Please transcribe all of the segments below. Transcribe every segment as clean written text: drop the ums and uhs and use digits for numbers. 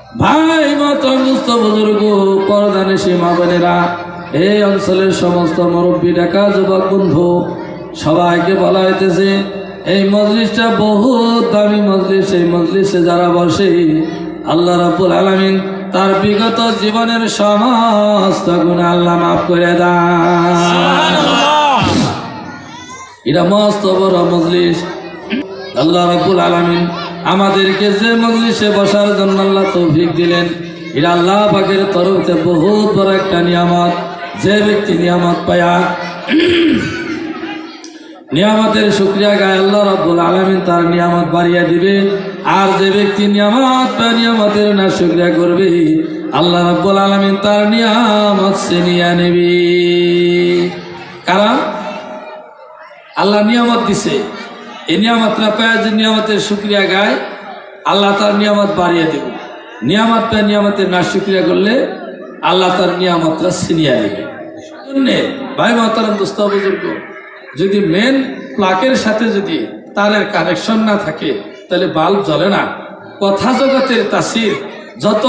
ভাই মাতরম দুস্থ বুজুর্গ পরদানিশী মা বোনেরা, এই অঞ্চলের সমস্ত মুরব্বী ডাকা যুবক বন্ধু সবাইকে বলা হইতেছে এই মজলিসটা বহুত দামি মজলিস। এই মজলিসে যারা বসে আল্লাহ রাব্বুল আলামিন তার বিগত জীবনের সমস্ত গুনাহ আল্লাহ মাফ করে দেন। এটা মস্ত বড় মজলিস। আল্লাহ রাব্বুল আলামিন আমাদেরকে যে মজলিসে বসার জন্য আল্লাহ তৌফিক দিলেন, এটা আল্লাহ পাকের তরফ থেকে বহুত বড় একটা নিয়ামত। যে ব্যক্তি নিয়ামত পায়া নিয়ামতের শুকরিয়া গায়, আল্লাহ রাব্বুল আলামিন তার নিয়ামত বাড়িয়ে দিবে। আর যে ব্যক্তি নিয়ামত পায় নিয়ামতের না শুকরিয়া করবে, আল্লাহ রাব্বুল আলামিন তার নিয়ামত ছিনিয়ে নেবে। কারণ আল্লাহ নিয়ামত দিছে, এই নিয়ামতটা পায় যে নিয়ামতের শুকরিয়া গায়, আল্লাহ তার নিয়ামত বাড়িয়ে দেবে। নিয়ামত পায় নিয়ামতের না শুকরিয়া করলে আল্লাহ তার নিয়ামতটা ছিনিয়ে নেবে। ভাই মাতারাম দোস্ত বুজুর্গ, যদি মেন প্লাকের সাথে যদি তারের কানেকশন না থাকে তাহলে বাল্ব জ্বলে না। কথা জগতের তাসির যত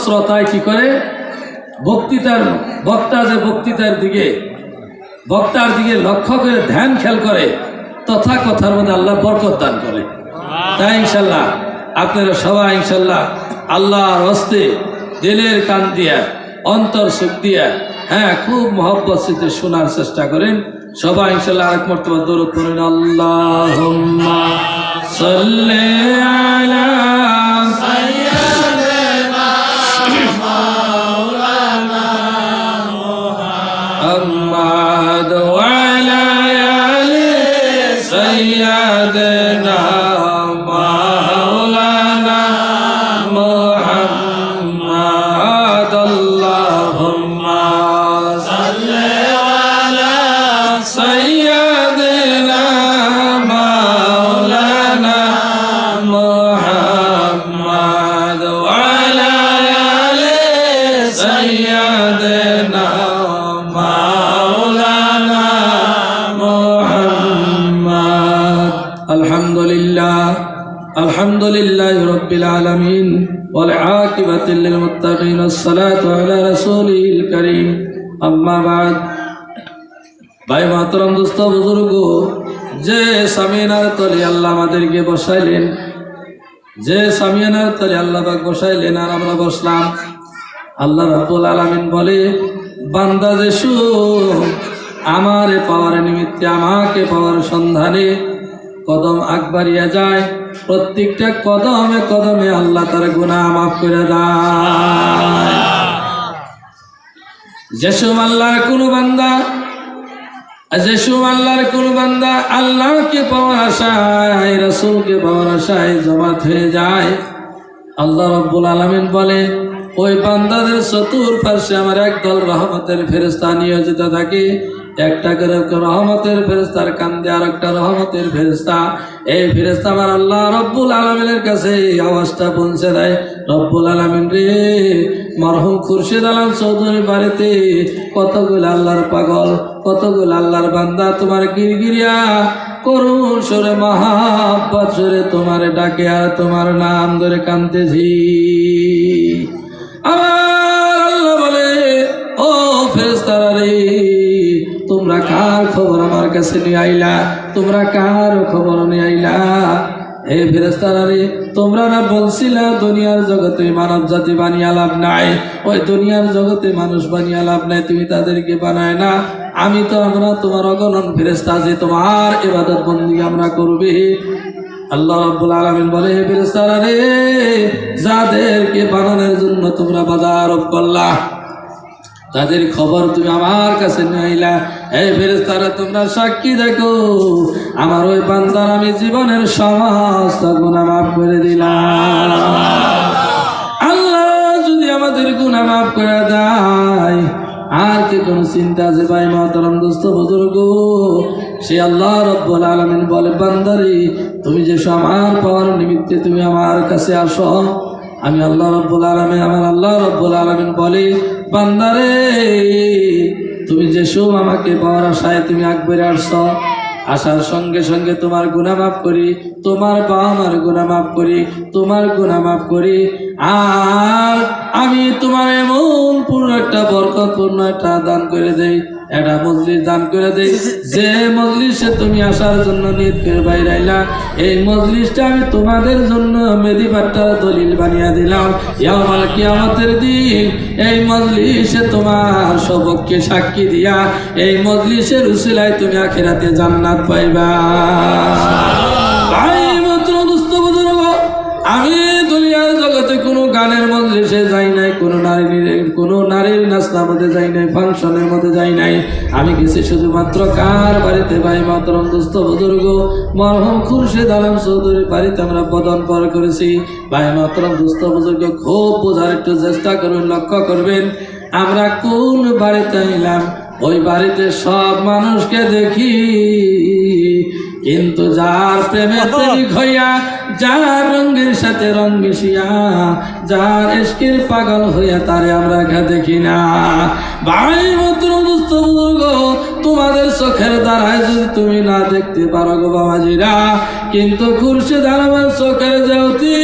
শ্রোতায় কি করে বক্তা যে বক্তার দিকে লক্ষ্য করে ধ্যান খেয়াল করে, তথা কথার মধ্যে আল্লাহ বরকত দান করে। তাই ইনশাল্লাহ আপনারা সবাই ইনশাল্লাহ আল্লাহর হস্তে দিলের কান দিয়া অন্তর সুখ দিয়া খুব মহব্বত সাথে শোনার চেষ্টা করেন। সবাই ইনশাল্লাহ আরেক মর্তবা দরুদ পড়েন। আল্লাহুম্মা সাল্লি আলা সাইয়্যিদিনা মাওলানা মুহাম্মদ ওয়া আলা আলি সাইয়্যিদিনা মাওলানা মুহাম্মদ। আল্লাহুম্মা সাল্লি আলা সাইয়্যিদিনা মাওলানা মুহাম্মদ ওয়া আলা আলি সাইয়্যিদিনা মাওলানা মুহাম্মদ। আলহামদুলিল্লাহি রাব্বিল আলামিন ওয়াল আকিবাতু লিল মুত্তাকিন ওয়াসসালাতু আলা রাসূলিল কারীম। আম্মা বাদ। ভাই মাতরম দোস্ত বুজুর্গ, যে সামিয়ানার তলে আল্লাহ আমাদেরকে বসাইলেন, যে সামিয়ানার তলে আল্লাহ পাক বসাইলেন আর আমরা বসলাম, আল্লাহ রাব্বুল আলামিন বলে বান্দা যেসু আমারে পাওয়ার নিমিত্তে আমাকে পাওয়ার সন্ধানে কদম আগবাড়িয়া যায়, প্রত্যেকটা কদমে কদমে আল্লাহ তার গুনাহ মাফ করে দেয়। যেসব আল্লাহর কোন বান্দা আল্লাহকে পাওয়ার আশায় রাসূলকে পাওয়ার আশায় জমাত হয়ে যায়, আল্লাহ রাব্বুল আলামিন বলে ওই বান্দাদের চতুর্পার্শ্বে আমার একদল রহমতের ফেরেশতা নিয়োজিত থাকে। একটা করে রহমতের ফেরেশতার কান্দে আর একটা রহমতের ফেরেশতা। এই ফেরেশতা আমার আল্লাহ রব্বুল আলামিনের কাছে আওয়াজটা পৌঁছে দেয়, রব্বুল আলামিন রে, মরহুম খুরশিদ আলম চৌধুরীর বাড়িতে কতগুলো আল্লাহর পাগল, কতগুলো আল্লাহর বান্দা তোমার গিরগিরিয়া করুণ সুরে মহাব্বত সুরে তোমার ডাকে আর তোমার নাম ধরে কাঁদতেছি। আমার আল্লাহ বলে ও ফেরেশতারা রে, তোমরা কার খবর আমার কাছে নিয়ে আইলা? তোমরা কার খবর নিয়ে আইলা? হে ফেরেশতারা রে, তোমরা না বলছিলা দুনিয়ার জগতে মানব জাতি বানিয়ে লাভ নাই, ওই দুনিয়ার জগতে মানুষ বানিয়ে লাভ নাই, তুমি তাদেরকে বানায় না। আমি তো আমরা তোমার অগণন ফেরেশতা যে তোমার ইবাদত বন্দেগী আমরা করবে। আল্লাহ রাব্বুল আলামিন বলে হে ফেরেশতারা রে, যাদেরকে বানানোর জন্য তোমরা বাধা আরোপ করলা, তাদের খবর তুমি আমার কাছে নিলা। এই ফেরেশতারা তোমরা সাক্ষী দেখো, আমার ওই বান্দার আমি জীবনের সমস্ত গুনাহ মাফ করে দিলাম। আল্লাহ যদি আমাদের গুনাহ মাফ করে দেয়, আর কি কোনো চিন্তা আছে? ভাই মাতারাম দোস্ত বুজুর্গ, সে আল্লাহ রাব্বুল আলামিন বলে বান্দারে, তুমি যে আমার পাওয়ার নিমিত্তে তুমি আমার কাছে আসো, আমি আল্লাহ রাব্বুল আলামিন, আমার আল্লাহ রাব্বুল আলামিন বলে বান্দারে, তুমি যে আমাকে পাওয়ার আশায় তুমি আকবরে আসছ, আসার সঙ্গে সঙ্গে তোমার গুনাহ মাফ করি, তোমার বাবা মার গুনাহ মাফ করি, তোমার গুনাহ মাফ করি। আর আমি তোমার এমন পূর্ণ একটা বরকতপূর্ণ একটা দান করে দেই, একটা মজলিস দান করে দেই, যে মজলিসে তুমি আসার জন্য নিয়ত করে বাইরে আইলা, এই মজলিসটা আমি তোমাদের জন্য মেদিবাট্টার দলিল বানিয়ে দিলাম। ইয়াউমাল কিয়ামতের দিন এই মজলিসে তোমার সবককে সাক্ষী দিয়া এই মজলিসের উসিলায় তুমি আখিরাতে জান্নাত পাইবা। ভাই মাত্র দুস্থ বুজুর্গ, আমি দুনিয়ার জগতে কোনো গানের মজলিসে যাই নাই, কোনো নারীর নাস্তার মধ্যে যাই নাই, ফাংশনের মধ্যে যাই নাই। আমি গেছি শুধুমাত্র কার বাড়িতে? ভাই মাতরম দুস্থ বুজুর্গ মরহুম খুরশেদ আলম চৌধুরীর বাড়িতে আমরা বদন পার করেছি। ভাই মাতরম দুস্থ বুজুর্গ খুব বোঝার একটু চেষ্টা করবেন, লক্ষ্য করবেন আমরা কোন বাড়িতে এলাম। ওই বাড়িতে সব মানুষকে দেখি, কিন্তু যার প্রেমে প্রেমিক হইয়া, যার রঙের সাথে রং মিশিয়া, যার ইশকের পাগল হইয়া তারে আমরা দেখি না। ভাই মাত্র দুস্থ বুজুর্গ, তোমাদের চোখের দ্বারায় যদি তুমি না দেখতে পারো গো বাবাজিরা, কিন্তু খুরশেদ আলমের চোখের জ্যোতি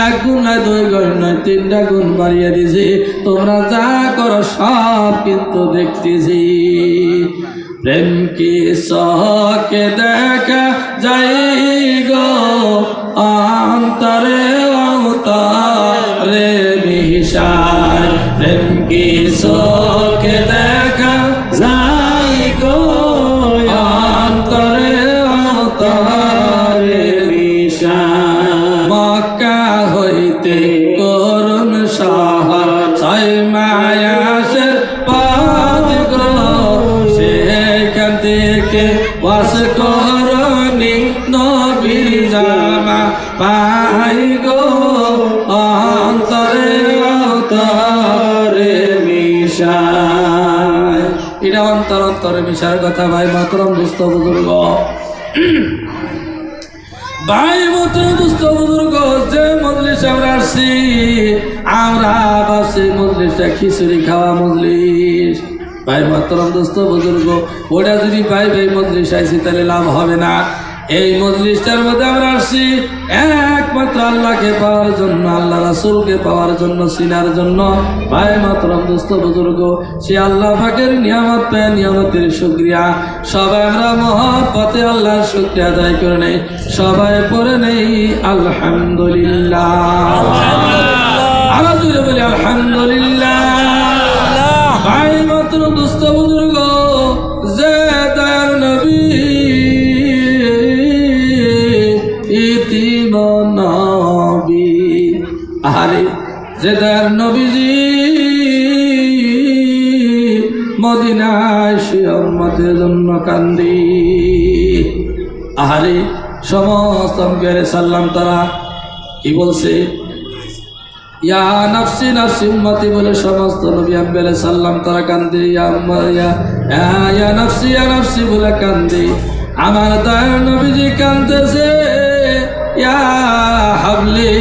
এক গুণ নয়, দুই গুণ নয়, 3টা গুণ বাড়িয়ে দিছি। তোমরা যা করো সব কিন্তু দেখতেছি। প্রেম কি চোখে দেখা যাই গো, অন্তরে অন্তরে মিশায়। প্রেম কি চোখে দেখা যাই গো, অন্তরে অন্তরে মিশায়। মক্কা হইতে করুণ শহর, 6 মায়াসের পথ গো, সেখান থেকে ওয়াস করনি নবীর জামা পাই গো, অন্তরে অন্তরে মিশায়। এটা অন্তর অন্তরে মিশার কথা ভাই মাতরম দুস্থ বুজুর্গ। ভাই মাত্র দুস্থ বুজুর্গ, যে মজলিস আমরা আসছি, আমরা ভাবছি মজলিসটা খিচুড়ি খাওয়া মজলিস। ভাই মাতরম দুস্থ বুজুর্গ, ওটা যদি ভাই ভাই মজলিস আইছি তাহলে লাভ হবে না। এই মজলিসটার মধ্যে আমরা আসছি একমাত্র আল্লাহকে পাওয়ার জন্য, আল্লাহ রাসূলকে পাওয়ার জন্য, চিনার জন্য। ভাই মাতরম দুস্থ বুজুর্গ, সে আল্লাহ পাকের নিয়ামত পেয়ে নিয়ামতের শুকরিয়া সবাই আমরা মহব্বতে আল্লাহর শুকরিয়া আদায় করে নেই। সবাই পড়ে নেই আলহামদুলিল্লাহ। আরো জোরে বলি আলহামদুলিল্লাহ। ভাই মাত্র দুস্থ বুজুর্গ, যে দয়ার নবী ইতিম নবী, আরে যে দয়ার নবীজি মদিনায় সে উম্মতের জন্য কান্দি। আরে সমস্ত আম্বিয়া সাল্লাম তারা কি বলছে? ইয়া নাফসি নাফসি উম্মতি বলে সমস্ত নবী আম্বিয়া সাল্লাম তারা কান্দে। ইয়া নাফসি বলে কান্দে। আমার দয়ার নবীজি কান্দতেছে ইয়া হাবলি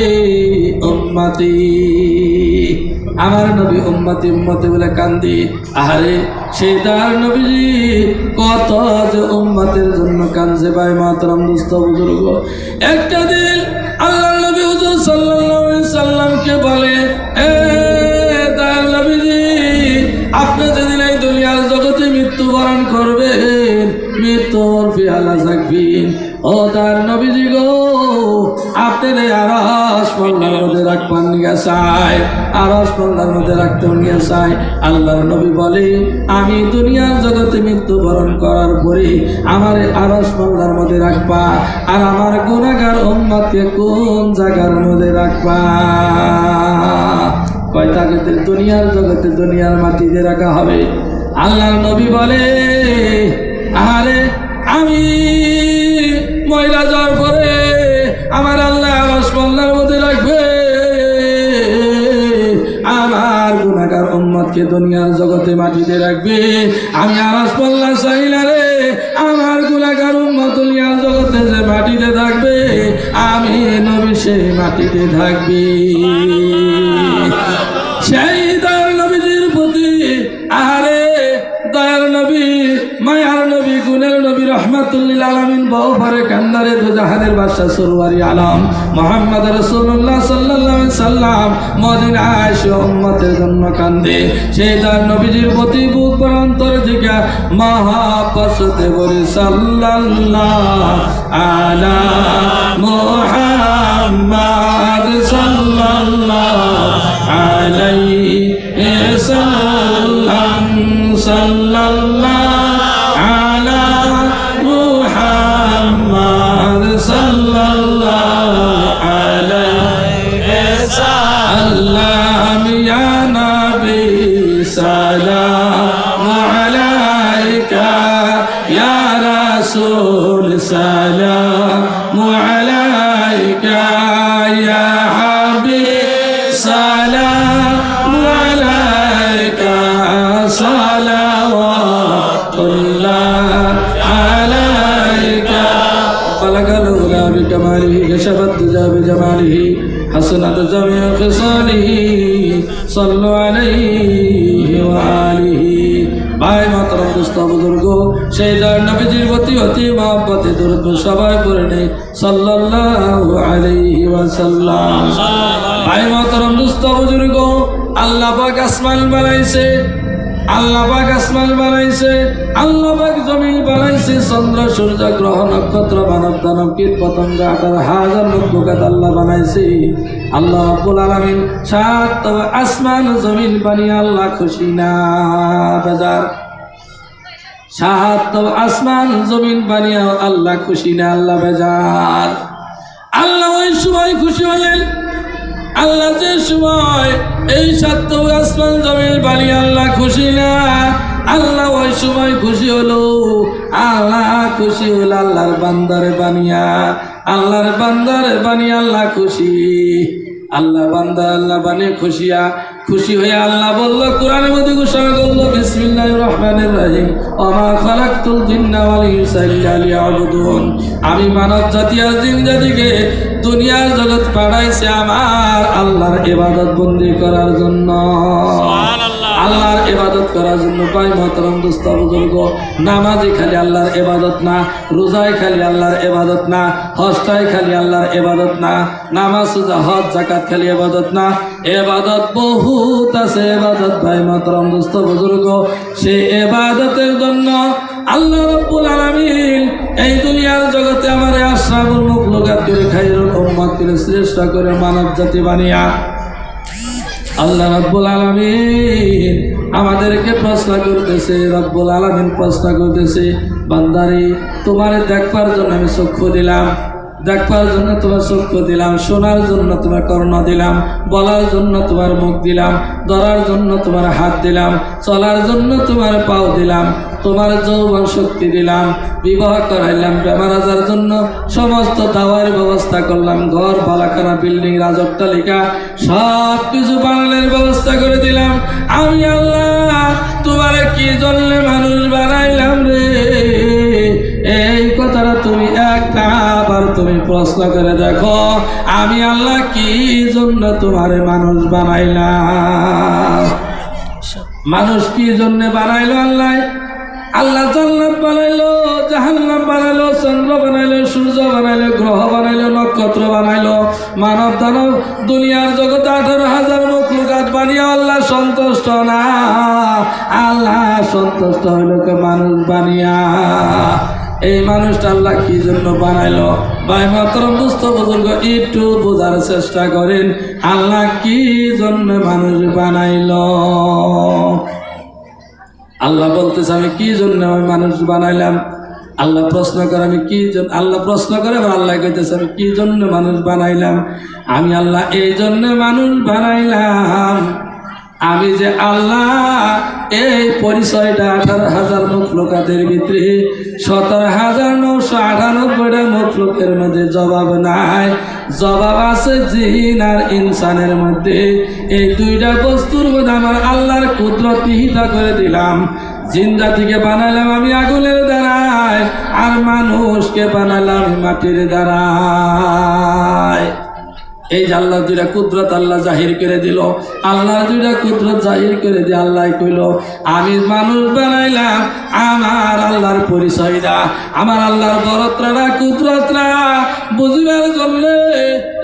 উম্মতি, আমার নবী উম্মতি উম্মতি বলে কান্দি। আরে সেই দয়ার নবীজি কত যে উম্মতের জন্য কান্দছে। ভাই মাতরম দুস্থ বুজুর্গ, একটা দিন আল্লাহ নবী হুজুর সাল্লাল্লাহু আলাইহি সাল্লামকে বলে, এ দয়ার নবীজি, আপনি যেদিন এই দুনিয়ার জগতে মৃত্যুবরণ করবেন, মৃত্যুর পেয়ালা থাকবেন, ও দয়ার নবীজি গো, আপনার আরশ পাল্লার মধ্যে রাখবেন নিয়ে চাই, আরশ পাল্লার মধ্যে রাখতে নিয়ে চাই। আল্লাহর নবী বলে, আমি দুনিয়ার জগতে মৃত্যুবরণ করার পরে আমার আরশ পাল্লার মধ্যে রাখবা, আর আমার গুনাহগার উম্মতকে কোন জায়গার মধ্যে রাখবা? কয়টা দুনিয়ার জগতে দুনিয়ার মাটিতে রাখা হবে। আল্লাহর নবী বলে, আরে আমি ময়লা যাওয়ার পরে আমার আল্লাহ আরশ পাল্লার মধ্যে রাখবে, আমার গুনাহগার উম্মতকে দুনিয়ার জগতে মাটিতে রাখবে। আমি আরশ পাল্লা চাই না রে, আমার গুনাহগার উম্মত দুনিয়ার জগতে যে মাটিতে থাকবে, আমি নবী সেই মাটিতে থাকবি। সেই দয়ার নবীজির প্রতি আরে দয়ার নবী জাহানের বাদশা সরওয়ারি আলম মুহাম্মদ রাসূলুল্লাহ সাল্লাল্লাহু আলাইহি সাল্লাম মদিনায় এসে উম্মতের জন্য কান্দে। সেই তার নবীজির প্রতি বুক ভরা অন্তর থেকে মহাব্বতে বলে সাল্লাল্লাহু আলা মুহাম্মদ সাল্লাল্লাহু আলাইহি সাল্লাম সাল্লাল্লাহু আলা মুহাম্মদ সাল্লাল্লাহু আলাইহি সাল্লাম ইয়া নবী সালাম আলাইকা ইয়া রাসূল সালাম আলাইকা ইয়া হাবিব সালাম আলাইকা সালাওয়াতুল্লাহ আলাইকা বালাগাল উলা বিকামালিহি কাশাফাত দুজা বিজামালিহি হাসানাত জামিউ খিসালিহি সাল্লু আলাইহি ওয়া আলিহি। ভাই মাতরম দোস্ত বুজুর্গ, সেই যার নবীজির প্রতি অতি মহব্বতে দরুদ সবাই পড়ে নেই সাল্লাল্লাহু আলাইহি ওয়াসাল্লাম। ভাই মাতরম দোস্ত বুজুর্গ, আল্লাহ পাক আসমান বানাইছে, আল্লাহ পাক আসমান বানাইছে, আল্লাহ পাক জমিন বানাইছে, চন্দ্র সূর্য গ্রহ নক্ষত্র মানব দানব কীট পতঙ্গ 18,000 মখলুকাত আল্লাহ বানাইছে। আল্লাহ রাব্বুল আলামিন সাত আসমান জমিন বানিয়ে আল্লাহ খুশি না বেজার? সাত আসমান জমিন বানিয়ে আল্লাহ খুশি না আল্লাহ বেজার? আল্লাহ ওই সময় খুশি হলেন, আল্লাহ যে সময় এই সাত আসমান জমিন বানিয়ে আল্লাহ খুশি না, আল্লাহ ওই সময় খুশি হলো। আল্লাহ খুশি হলো আল্লাহর বান্দারে বানিয়া, আল্লাহর বান্দারে বানিয়ে আল্লাহ খুশি। আল্লাহ বান্দা আল্লাহ বানিয়ে খুশি হয়ে আল্লাহ বলল, কোরআনের মধ্যে ঘোষণা করলো বিসমিল্লাহির রহমানির রহিম ওয়া খালাকতুল জিন্না ওয়াল ইনসা ইল্লা লিয়াবুদুন। আমি মানব জাতি আর জিন জাতিকে দুনিয়ার জগৎ পাঠাইছে আমার আল্লাহর ইবাদত বন্দি করার জন্য, আল্লাহর ইবাদত করার জন্য। ভাই মহতরম দোস্ত বুজুর্গ, নামাজে খালি আল্লাহর ইবাদত না, রোজায় খালি আল্লাহর ইবাদত না, হজটায় খালি আল্লাহর ইবাদত না, নামাজ রোজা হজ যাকাত খালি ইবাদত না, ইবাদত বহুত আছে ইবাদত। ভাই মহতরম দোস্ত বুজুর্গ, সেই ইবাদতের জন্য আল্লাহ রাব্বুল আলামিন এই দুনিয়ার জগতে আমারে আশরাফুল মাখলুকাত করে খায়রুল উম্মাত করে শ্রেষ্ঠ করে মানব জাতি বানিয়া আল্লাহ রাব্বুল আলামিন আমাদেরকে প্রশ্ন করতেছে। রব্বুল আলামিন প্রশ্ন করতেছে, বান্দারে তোমারে দেখবার জন্য আমি চক্ষু দিলাম, দেখবার জন্য তোমার চক্ষু দিলাম, শোনার জন্য তোমার কর্ণ দিলাম, বলার জন্য তোমার মুখ দিলাম, ধরার জন্য তোমার হাত দিলাম, চলার জন্য তোমার পাও দিলাম, তোমার যৌবন শক্তি দিলাম, বিবাহ করাইলাম, বেমার আজার জন্য সমস্ত দাওয়ার ব্যবস্থা করলাম, ঘর বালাখানা বিল্ডিং রাজত্তালিকা সব কিছু বানানোর ব্যবস্থা করে দিলাম। আমি আল্লাহ তোমার কি জন্য মানুষ বানাইলাম রে? এই কথাটা তুমি একটা আবার তুমি প্রশ্ন করে দেখো, আমি আল্লাহ কি জন্য তোমারে মানুষ বানাইলাম? মানুষ কি জন্য বানাইলো? আল্লাহ জান্নাত বানাইলো, জাহান্নাম বানাইলো, চন্দ্র বানাইলো, সূর্য বানাইলো, গ্রহ বানাইলো, নক্ষত্র বানাইলো, মানব দানব দুনিয়ার জগতে 18,000 মখলুকাত বানিয়ে আল্লাহ সন্তুষ্ট না। আল্লাহ সন্তুষ্ট হইল কে মানুষ বানিয়া। এই মানুষটা আল্লাহ কি জন্য বানাইলো? ভাই মাতরম দোস্ত বুজুর্গ, একটু বোঝার চেষ্টা করেন আল্লাহ কি জন্য মানুষ বানাইলো। আল্লাহ বলতেছে আমি কি জন্য মানুষ বানাইলাম। আল্লাহ প্রশ্ন করে আমি কি জন্য, আল্লাহ প্রশ্ন করে আল্লাহ কইতেছে আমি কি জন্য মানুষ বানাইলাম। আমি আল্লাহ এই জন্য মানুষ বানাইলাম, আমি যে আল্লাহ এই পরিচয়টা 18,000 মখলুকাতের ভিতরে 17,998টা মখলুকের মধ্যে জবাব নাই, জবাব আছে জিন আর ইনসানের মধ্যে। এই দুইটা বস্তুর মধ্যে আমার আল্লাহর কুদরত নিহিত করে দিলাম। জিন জাতিকে বানালাম আমি আগুনের দ্বারায়, আর মানুষকে বানালাম মাটির দ্বারায়। এই যে আল্লাহ দুইটা কুদরত আল্লাহ জাহির করে দিল, আল্লাহ দুইটা কুদরত জাহির করে দিয়ে আল্লাহ কইল আমি মানুষ বানাইলাম আমার আল্লাহর পরিচয়টা, আমার আল্লাহর বরত্রা কুদরতরা বুঝবার জন্য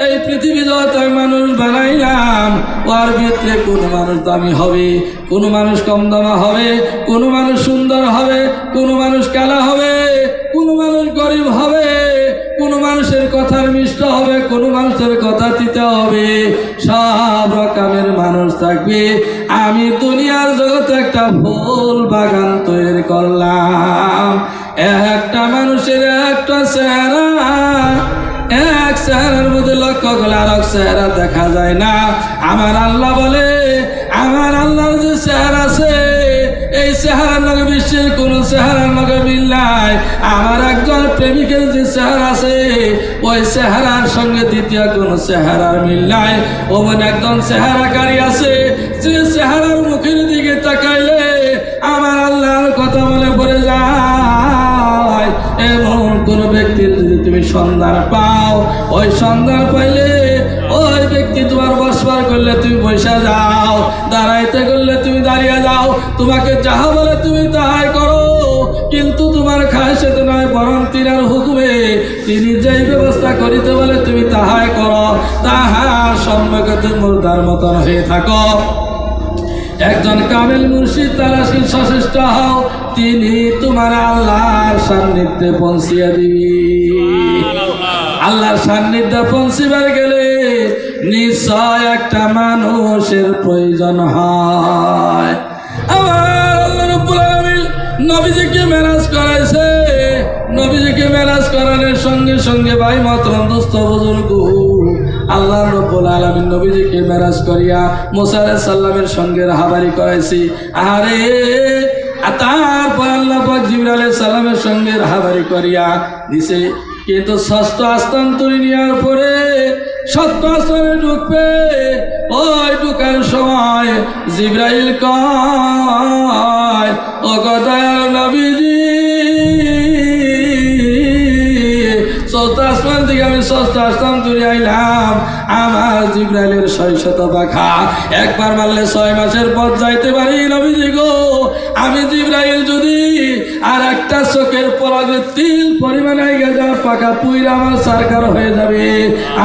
এই পৃথিবী জগতে মানুষ বানাইলাম। ওর ভিতরে কোন মানুষ দামি হবে, কোন মানুষ কম দামা হবে, কোন মানুষ সুন্দর হবে, কোন মানুষ কালা হবে, কোন মানুষ গরিব হবে, কোন মানুষের কথার মিষ্ট হবে, কোন মানুষের কথা তিতা হবে, সব রকমের মানুষ থাকবে। আমি দুনিয়ার জগতে একটা ফুল বাগান তৈরি করলাম। একটা মানুষের একটা চেহারা, এক চেহারার মধ্যে লক্ষ্য করলে আর এক চেহারা দেখা যায় না। আমার আল্লাহ বলে আমার আল্লাহর যে চেহারা আছে এই চেহারার লগে বিশ্বের কোন চেহারার লগে মিল নাই। আমার একজন প্রেমিকের যে চেহারা আছে ওই চেহারার সঙ্গে দ্বিতীয় কোন চেহারার মিল নাই। ওমন একজন চেহারাকারী আছে যে চেহারার মুখের দিকে তাকাইলে আমার আল্লাহর কথা মনে পড়ে যায়। এমন কোন ব্যক্তির যদি তুমি সন্ধান পাও, ওই সন্ধান পাইলে ওই ব্যক্তি তোমার বসবার করলে তুমি বসে যাও, দাঁড়াইতে করলে তুমি দাঁড়িয়ে যাও, তোমাকে যাহা বলে তুমি তাহাই করো। কিন্তু তোমার খায়সে তো নয়, বরং তিনার হুকুমে তিনি যেই ব্যবস্থা করিতে বলে তুমি তাহাই করো, তাহার সম্মুখে তুমি মুর্দার মতন হয়ে থাকো। একজন কামেল মুর্শিদ তালাশি সচেষ্ট হও, তিনি তোমার আল্লাহর সান্নিধ্যে পৌঁছিয়ে দিবি। আল্লাহর সান্নিধ্যে পৌঁছিবার গেলে নিশ্চয় একটা মানুষের প্রয়োজন হয়। আমার আল্লাহ রাব্বুল আলামিন নবীজিকে মেরাজ করাইছে। নবীজিকে মেরাজ করানোর সঙ্গে সঙ্গে ভাই মহতরম দোস্ত বুজুর্গ, আল্লাহ রাব্বুল আলামিন নবীজিকে মেরাজ করিয়া মুসা আলাইহিস সালামের সঙ্গে রাহাবারি করাইছি। আরে তারপর আল্লাহ পাক জিবরাইল আলাইহিস সালামের সঙ্গে রাহাবারি করিয়া দিছে। কিন্তু ষষ্ঠ আসমান তুলে নেওয়ার পরে সপ্ত আসমানে ঢুকবে, ওই ঢুকার সময় জিবরাইল কয় ও দয়াল নবীজি, ষষ্ঠ আসমান থেকে আমি ষষ্ঠ আসমান তুলে আইলাম। আমার জিবরাইলের 600 পাখা, একবার মারলে 6 মাসের পথ যাইতে পারি। নবীজি গো, আমি জিবরাইল যদি আর একটা চোখের পলকে তিল পরিমাণে গেছে পাকা পুইরা আমার সরকার হয়ে যাবে,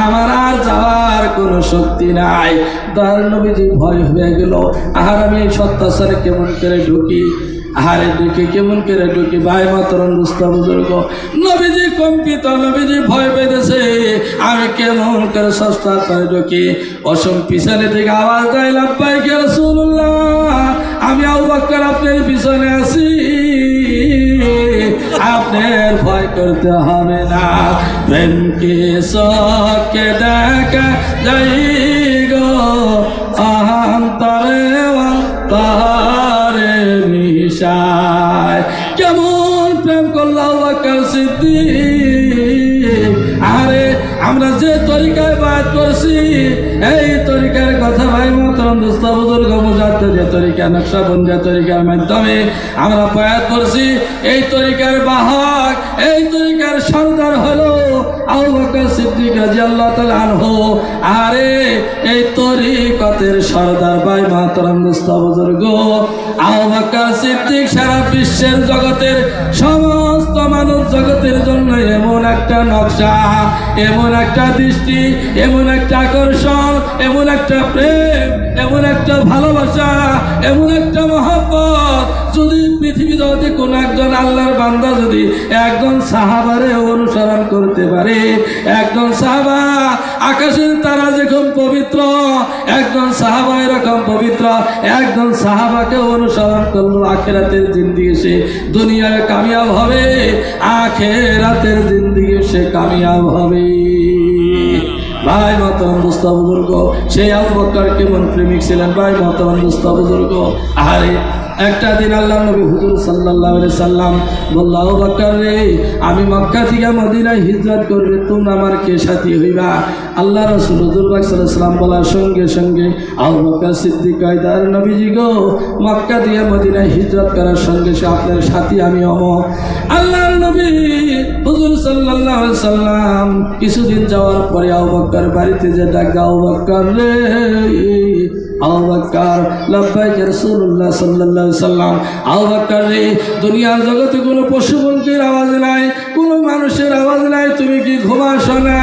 আমার আর যাওয়ার কোনো শক্তি নাই। দয়াল নবীজি ভয় হয়ে গেল, আর আমি এই সত্যাচারে কেমন করে ঢুকি, আহারে ঢুকে কেমন করে ঢুকি। ভাই মাতরম দুস্থ বুজুর্গ, নবীজি কম্পিত, নবীজি ভয় পেয়েছে আমি কেমন করে সস্তা করে ঢুকি। অসম পিছনে থেকে আওয়াজ দেয় লাব্বাইক ইয়া রাসূলুল্লাহ, আমি আবু বকর আপনার পিছনে আছি, আপনার ভয় করতে হবে না। প্রেমকে সকে দেখা যাই গো অন্তরে অন্তরে মিশায়। কেমন প্রেম করল আবু বকর সিদ্দিক। আরে আমরা যে তরিকায় বাদ করছি এই তরিকার কথা ভাই মহতরম দোস্ত বুজুর্গ মুজাদ্দিদ তরিকা নকশবন্দি তরিকার মাধ্যমে আমরা বায়াত করছি। এই তরিকার বাহক, এই তরিকার সর্দার হলো আবু বকর সিদ্দিক রাদিয়াল্লাহু তাআলা আনহু। আরে এই তরিকতের সর্দার ভাই মহতরম দোস্ত বুজুর্গ আবু বকর সিদ্দিক সারা বিশ্বের জগতের সমস্ত মানব জগতের জন্য এমন একটা নকশা, এমন একটা দৃষ্টি, এমন একটা আকর্ষণ, এমন একটা প্রেম, এমন একটা ভালোবাসা, এমন একটা মহব্বত। যদি পৃথিবী জগতে কোন একজন আল্লাহর বান্দা যদি একজন সাহাবারে অনুসরণ করতে পারে, একজন সাহাবা আকাশের তারা যেরকম পবিত্র, একজন সাহাবা এরকম পবিত্র, একজন সাহাবাকে অনুসরণ করলো আখিরাতের জিন্দেগি সে দুনিয়ায় কামিয়াব হবে, আখিরাতের জিন্দেগি সে কামিয়াব হবে। ভাই মহতরম দোস্ত বুজুর্গ, সেই আবু বকর কেমন প্রেমিক ছিলেন ভাই মহতরম দোস্ত বুজুর্গ। আরে একটা দিন আল্লাহ নবী হুজুর সাল্লাল্লাহু আলাইহি সাল্লাম বলল, আবু বকর রে, আমি মক্কা থেকে মদিনায় হিজরত করবে, তোমরা আমার কে সাথী হইবা? আল্লাহ রাসূল হুজুর পাক সাল্লাল্লাহু আলাইহি সাল্লাম বলার সঙ্গে সঙ্গে আবু বকর সিদ্দিক কয়, তার নবীজি গো, মক্কা থেকে মদিনায় হিজরত করার সঙ্গে সে আপনার সাথী আমি হব। আল্লাহর নবী হুজুর সাল্লাল্লাহু আলাইহি সাল্লাম কিছুদিন যাওয়ার পরে আবু বকর বাড়িতে যে ডাক, আবু বকর রে, আবু বকর, লাব্বাইক রাসূলুল্লাহ সাল্লাল্লাহু আলাইহি সাল্লাম। আবু বকর রে, দুনিয়ার জগতে কোনো পশু পঙ্খির আওয়াজ নাই, কোনো মানুষের আওয়াজ নাই, তুমি কি ঘুমাস না?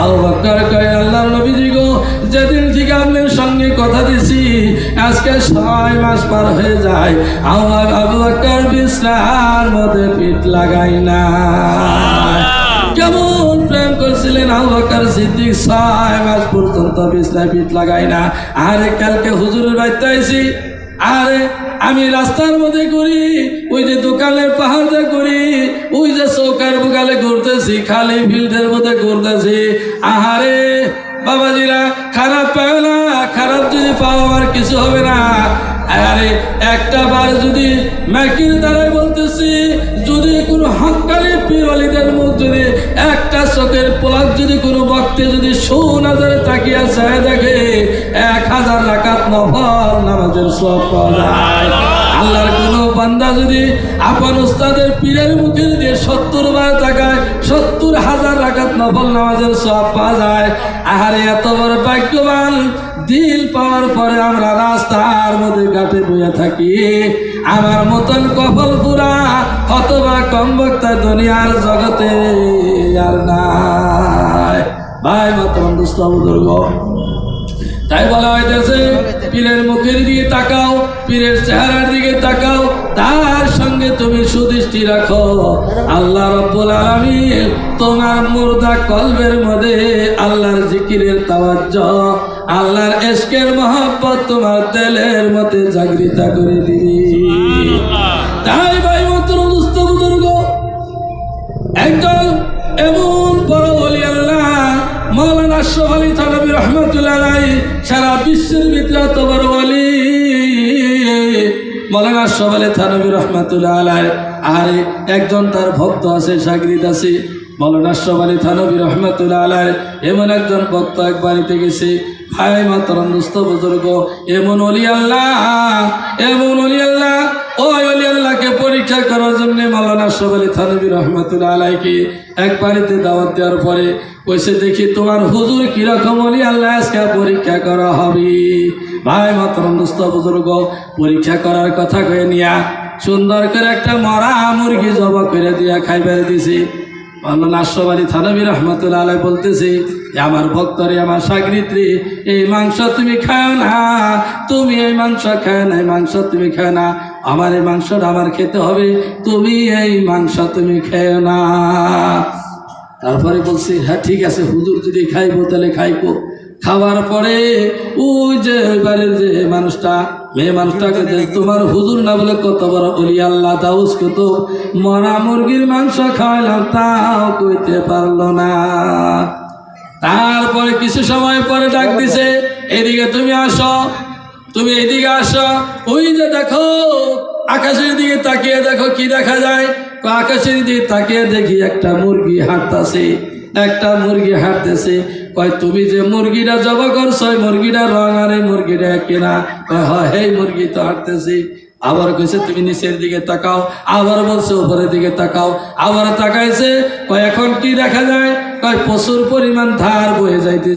আবু বকর কয়, আল্লাহর নবীজি গো, যেদিন থেকে আপনার সঙ্গে কথা দিছি আজকে 6 মাস পার হয়ে যায়, আমার আবু বকর বিছনার মধ্যে পিঠ লাগাই না। কেমন প্রেম করছিলেন আবু বকর সিদ্দিক, 6 মাস পর্যন্ত বিছনায় পিঠ লাগাই না। আরে কালকে হুজুরের বাড়িতে আইছি, আরে আমি রাস্তার মধ্যে করি, ওই যে দোকানের পাহাড়ে করি, ওই যে চৌকার বুকালে ঘুরতেছি, খালি ফিল্ডের মধ্যে ঘুরতেছি। আহারে বাবাজিরা, খারাপ পাও না, খারাপ যদি পাও আমার কিছু হবে না। আরে একটা বার যদি মাইকের দ্বারাই বলতেছি, যদি কোনো হক্কানি পীর ওলিদের মুখ যদি একটা চোখের পলক যদি কোনো বক্তে যদি সুনজরে তাকিয়া চায় দেখে, 1000 রাকাত নফল নামাজের সওয়াব পাওয়া যায়। আল্লাহর কোনো বান্দা যদি আপন উস্তাদের পীরের মুখে যদি 70 বার তাকায়, 70,000 রাকাত নফল নামাজের সওয়াব পাওয়া যায়। আহারে এত বড় ভাগ্যবান দিল পাওয়ার পরে আমরা রাস্তার মধ্যে ঘাটে বইয়া থাকি। আমার মতন কপাল পুরা অথবা কম বক্তা দুনিয়ার জগতে আর নাই। ভাই মাতরম দুস্থ বুজুর্গ, তাই বলা হইতেছে, পীরের মুখের দিকে তাকাও, পীরের চেহারার দিকে তাকাও, তার সঙ্গে তুমি সুদৃষ্টি রাখো। আল্লাহ রাব্বুল আলামিন তোমার মুর্দা কলবের মধ্যে আল্লাহর জিকিরের তাওয়াজ্জুহ, আল্লাহর ইশকের মহব্বত তোমার দিলের মধ্যে জাগরিত করে দিবি। তাই ভাই মাতরম দুস্থ বুজুর্গ, একজন এমন বড় ওলি আল্লাহ মাওলানা আশরাফ আলী থানভী রহমাতুল্লাহ আলাইহি, সারা বিশ্বের ভিতরে এত বড় ওলি মাওলানা আশরাফ আলী থানভী রহমাতুল্লাহ আলাইহি। আর একজন তার ভক্ত আছে, শাগরিদ আছে, মাওলানা আশরাফ আলী থানভী রহমাতুল্লাহ আলাইহি। এমন একজন ভক্ত এক বাড়িতে গেছে। ভাই মাতরম দুস্থ বুজুর্গ, এমন ওলি আল্লাহ, এমন ওলি আল্লাহ, ওই ওলি আল্লাহকে পরীক্ষা করার জন্য মাওলানা আশরাফ আলী থানভী রহমাতুল্লাহ আলাইহিকে এক বাড়িতে দাওয়াত দেওয়ার পরে কইছে, দেখি তোমার হুজুর কিরকম ওলি আল্লাহ, আজকে পরীক্ষা করা হবে। ভাই মাতরম দুস্থ বুজুর্গ, পরীক্ষা করার কথা কয়ে নিয়া সুন্দর করে একটা মরা মুরগি জবাই করে দিয়া খাইবার দিছি। মাওলানা আশরাফ আলী থানভী রহমাতুল্লাহ আলাইহি বলতেছে, আমার ভক্তরে, আমার শাগরিদরে, এই মাংস তুমি খাও না, তুমি এই মাংস খায় না, এই মাংস তুমি খায় না, আমার এই মাংসটা আমার খেতে হবে, তুমি এই মাংস তুমি খেও না। তারপরে বলছি, হ্যাঁ ঠিক আছে হুজুর যদি খাইবো তাহলে খাইবো। খাওয়ার পরে ওই যে ওইবারের যে মানুষটা, মেয়ে মানুষটাকে, তোমার হুজুর না বলে কত বড় ওলি আল্লাহ, দাউস কত মরা মুরগির মাংস খাওয়াইলাম, তাও কইতে পারলো না। তারপরে কিছু সময় পরে ডাক দিছে, এদিকে তুমি আসো, তুমি এদিকে আসো। ওই যে দেখো আকাশের দিকে তাকিয়ে দেখো কি দেখা যায়। আকাশের দিকে তাকিয়ে দেখি একটা মুরগি হাঁটতেছে, একটা মুরগি হাঁটতেছে। কয়, তুমি যে মুরগিটা জবা করছো, মুরগিটার রং আর এই মুরগিটা কেনা? কয়, হয় এই মুরগি তো হাঁটতেছি। আবার কইছে, তুমি নিচের দিকে তাকাও। আবার বলছে উপরের দিকে তাকাও। আবার তাকাইছে, কয় এখন কি দেখা যায়? কয় প্রচুর পরিমাণ ধার বয়ে যাইতে